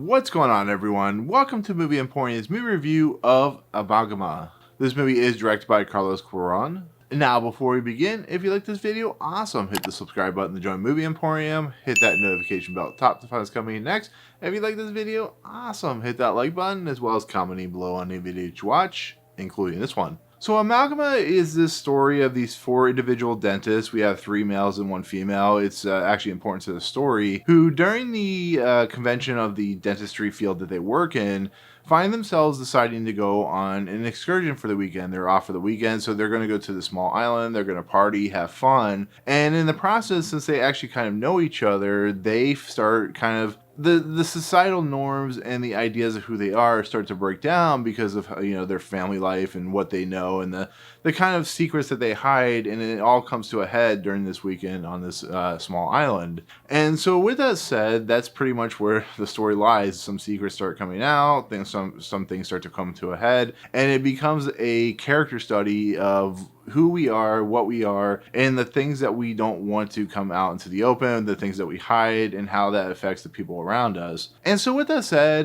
What's going on, everyone? Welcome to Movie Emporium's movie review of Amalgama. This movie is directed by Cuarón. Now, before we begin, if you like this video, awesome. Hit the subscribe button to join Movie Emporium. Hit that notification bell at the top to find what's coming next. If you like this video, awesome. Hit that like button as well as commenting below on any video you watch, including this one. So Amalgama is this story of these four individual dentists. We have 3 males and 1 female. It's actually important to the story, who during the convention of the dentistry field that they work in, find themselves deciding to go on an excursion for the weekend. They're off for the weekend, so they're going to go to the small island. They're going to party, have fun. And in the process, since they actually kind of know each other, they start kind of the societal norms and the ideas of who they are start to break down because of, you know, their family life and what they know and the kind of secrets that they hide, and it all comes to a head during this weekend on this small island. And so with that said, that's pretty much where the story lies. Some secrets start coming out, some things start to come to a head, and it becomes a character study of who we are, what we are, and the things that we don't want to come out into the open, the things that we hide, and how that affects the people around us. And so with that said,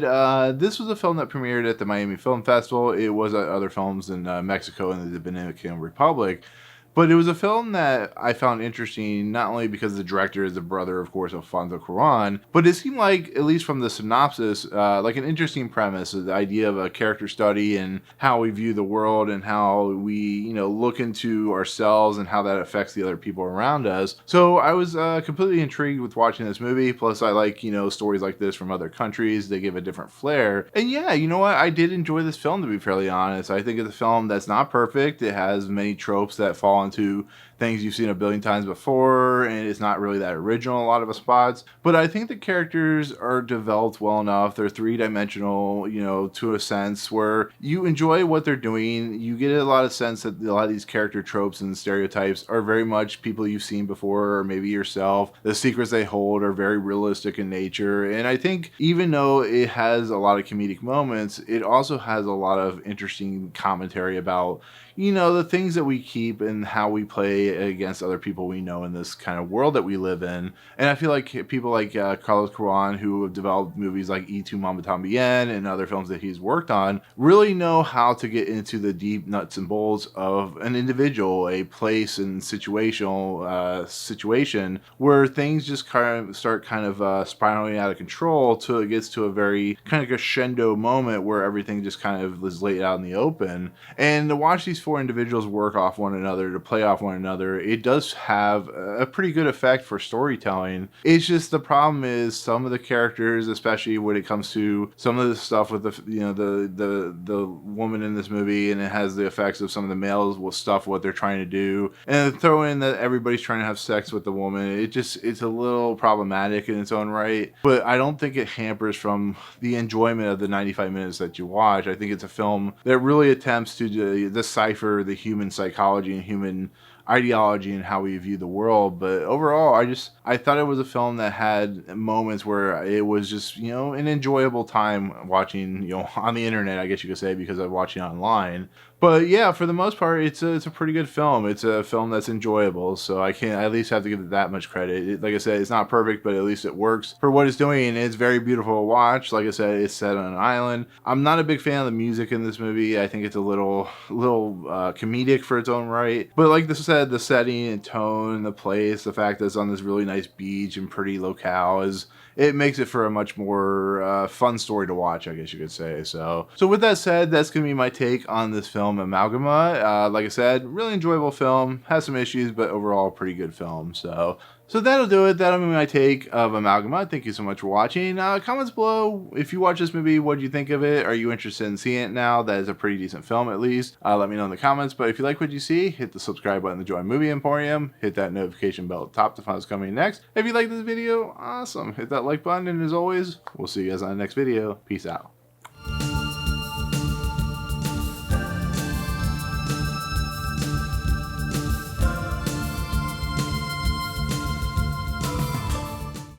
this was a film that premiered at the Miami Film Festival. It was at other films in Mexico and the Dominican Republic. But it was a film that I found interesting, not only because the director is the brother, of course, of Cuarón, but it seemed like, at least from the synopsis, like an interesting premise, the idea of a character study and how we view the world and how we, you know, look into ourselves and how that affects the other people around us. So I was completely intrigued with watching this movie. Plus, I like, you know, stories like this from other countries. They give a different flair. And yeah, you know what? I did enjoy this film, to be fairly honest. I think it's a film that's not perfect. It has many tropes that fall into things you've seen a billion times before, and it's not really that original a lot of the spots. But I think the characters are developed well enough. They're three-dimensional, you know, to a sense where you enjoy what they're doing. You get a lot of sense that a lot of these character tropes and stereotypes are very much people you've seen before, or maybe yourself. The secrets they hold are very realistic in nature. And I think even though it has a lot of comedic moments, it also has a lot of interesting commentary about, you know, the things that we keep and how we play against other people we know in this kind of world that we live in. And I feel like people like Cuarón, who have developed movies like Y Tu Mamá También and other films that he's worked on, really know how to get into the deep nuts and bolts of an individual, a place and situational situation where things just kind of start spiraling out of control till it gets to a very kind of crescendo moment where everything just kind of is laid out in the open. And to watch these 4 individuals work off one another, to play off one another, it does have a pretty good effect for storytelling. It's just the problem is some of the characters, especially when it comes to some of the stuff with the, you know, the woman in this movie, and it has the effects of some of the males with stuff what they're trying to do, and throw in that everybody's trying to have sex with the woman. It's a little problematic in its own right, but I don't think it hampers from the enjoyment of the 95 minutes that you watch. I think it's a film that really attempts to decipher the human psychology and human ideology and how we view the world. But overall, I thought it was a film that had moments where it was just, you know, an enjoyable time watching, you know, on the internet, I guess you could say, because I'm watching online. But yeah, for the most part, it's a pretty good film. It's a film that's enjoyable, so I at least have to give it that much credit. Like I said, it's not perfect, but at least it works for what it's doing. It's very beautiful to watch. Like I said, it's set on an island. I'm not a big fan of the music in this movie. I think it's a little comedic for its own right. But like I said, the setting and tone and the place, the fact that it's on this really nice beach and pretty locale, it makes it for a much more fun story to watch, I guess you could say. So with that said, that's going to be my take on this film, Amalgama. Like I said, really enjoyable film. Has some issues, but overall, pretty good film. So that'll do it. That'll be my take of Amalgama. Thank you so much for watching. Comments below. If you watch this movie, what do you think of it? Are you interested in seeing it now? That is a pretty decent film, at least. Let me know in the comments. But if you like what you see, hit the subscribe button to join Movie Emporium. Hit that notification bell at the top to find what's coming next. If you like this video, awesome. Hit that like button. And as always, we'll see you guys on the next video. Peace out.